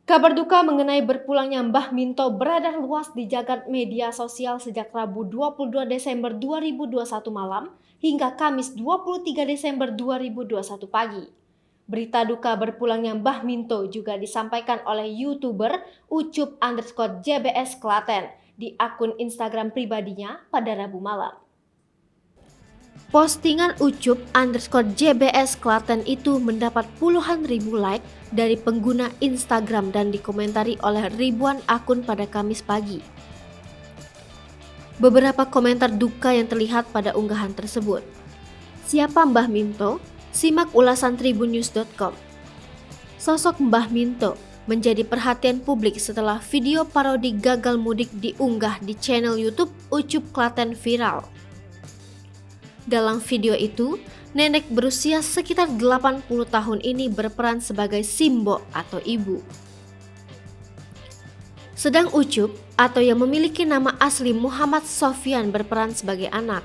Kabar duka mengenai berpulangnya Mbah Minto beredar luas di jagat media sosial sejak Rabu 22 Desember 2021 malam hingga Kamis 23 Desember 2021 pagi. Berita duka berpulangnya Mbah Minto juga disampaikan oleh YouTuber Ucup_JBS Klaten di akun Instagram pribadinya pada Rabu malam. Postingan Ucup_JBS Klaten itu mendapat puluhan ribu like dari pengguna Instagram dan dikomentari oleh ribuan akun pada Kamis pagi. Beberapa komentar duka yang terlihat pada unggahan tersebut. Siapa Mbah Minto? Simak ulasan tribunnews.com. Sosok Mbah Minto menjadi perhatian publik setelah video parodi gagal mudik diunggah di channel YouTube Ucup Klaten viral. Dalam video itu, nenek berusia sekitar 80 tahun ini berperan sebagai Simbo atau ibu. Sedang Ucup atau yang memiliki nama asli Muhammad Sofyan berperan sebagai anak.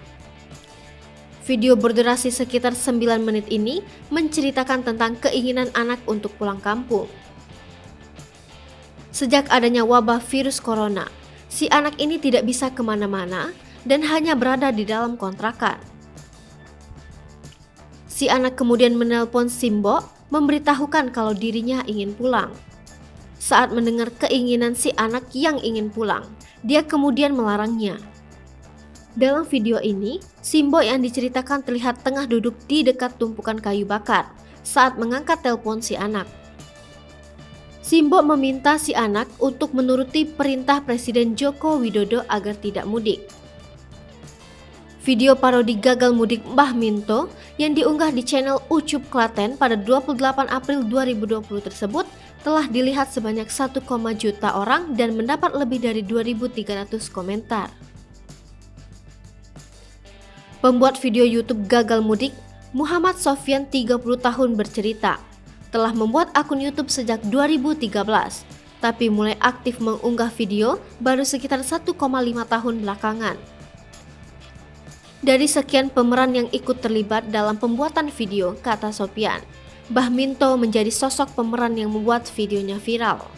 Video berdurasi sekitar 9 menit ini menceritakan tentang keinginan anak untuk pulang kampung. Sejak adanya wabah virus corona, si anak ini tidak bisa kemana-mana dan hanya berada di dalam kontrakan. Si anak kemudian menelpon Simbo memberitahukan kalau dirinya ingin pulang. Saat mendengar keinginan si anak yang ingin pulang, dia kemudian melarangnya. Dalam video ini, Simbo yang diceritakan terlihat tengah duduk di dekat tumpukan kayu bakar saat mengangkat telepon si anak. Simbo meminta si anak untuk menuruti perintah Presiden Joko Widodo agar tidak mudik. Video parodi gagal mudik Mbah Minto yang diunggah di channel Ucup Klaten pada 28 April 2020 tersebut telah dilihat sebanyak 1, juta orang dan mendapat lebih dari 2.300 komentar. Pembuat video YouTube gagal mudik, Muhammad Sofyan 30 tahun bercerita, telah membuat akun YouTube sejak 2013, tapi mulai aktif mengunggah video baru sekitar 1,5 tahun belakangan. Dari sekian pemeran yang ikut terlibat dalam pembuatan video, kata Sofyan, Mbah Minto menjadi sosok pemeran yang membuat videonya viral.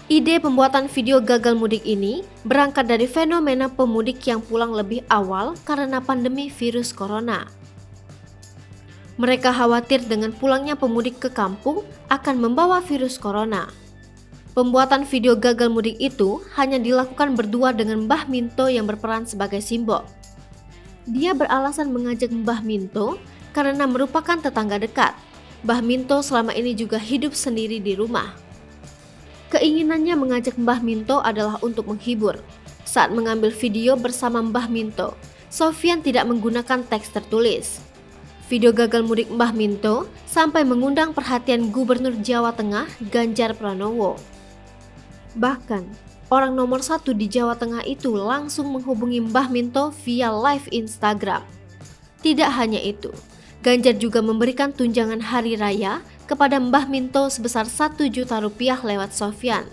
Ide pembuatan video gagal mudik ini berangkat dari fenomena pemudik yang pulang lebih awal karena pandemi virus corona. Mereka khawatir dengan pulangnya pemudik ke kampung akan membawa virus corona. Pembuatan video gagal mudik itu hanya dilakukan berdua dengan Mbah Minto yang berperan sebagai Simbo. Dia beralasan mengajak Mbah Minto karena merupakan tetangga dekat. Mbah Minto selama ini juga hidup sendiri di rumah. Keinginannya mengajak Mbah Minto adalah untuk menghibur. Saat mengambil video bersama Mbah Minto, Sofyan tidak menggunakan teks tertulis. Video gagal mudik Mbah Minto sampai mengundang perhatian Gubernur Jawa Tengah Ganjar Pranowo. Bahkan, orang nomor 1 di Jawa Tengah itu langsung menghubungi Mbah Minto via live Instagram. Tidak hanya itu, Ganjar juga memberikan tunjangan hari raya kepada Mbah Minto sebesar 1 juta rupiah lewat Sofyan.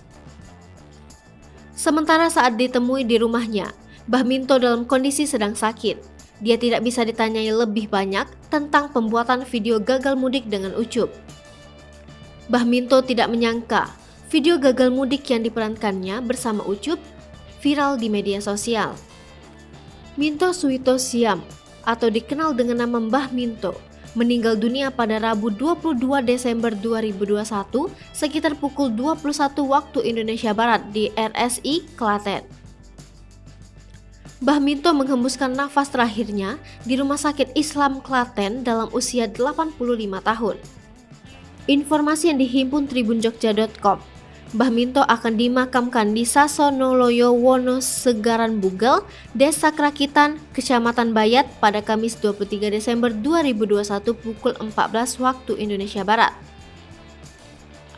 Sementara saat ditemui di rumahnya, Mbah Minto dalam kondisi sedang sakit. Dia tidak bisa ditanyai lebih banyak tentang pembuatan video gagal mudik dengan Ucup. Mbah Minto tidak menyangka video gagal mudik yang diperankannya bersama Ucup viral di media sosial. Minto Suwito Siam atau dikenal dengan nama Mbah Minto meninggal dunia pada Rabu 22 Desember 2021 sekitar pukul 21 waktu Indonesia Barat di RSI Klaten. Mbah Minto menghembuskan nafas terakhirnya di Rumah Sakit Islam Klaten dalam usia 85 tahun. Informasi yang dihimpun tribunjogja.com, Mbah Minto akan dimakamkan di Sasonoloyo Wonosegaran Bugel, Desa Krakitan, Kecamatan Bayat pada Kamis 23 Desember 2021 pukul 14 waktu Indonesia Barat.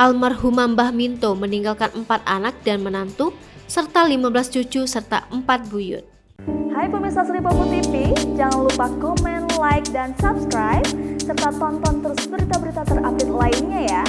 Almarhumah Mbah Minto meninggalkan 4 anak dan menantu, serta 15 cucu serta 4 buyut. Hai pemirsa Sri Popo TV, jangan lupa komen, like, dan subscribe, serta tonton terus berita-berita terupdate lainnya ya.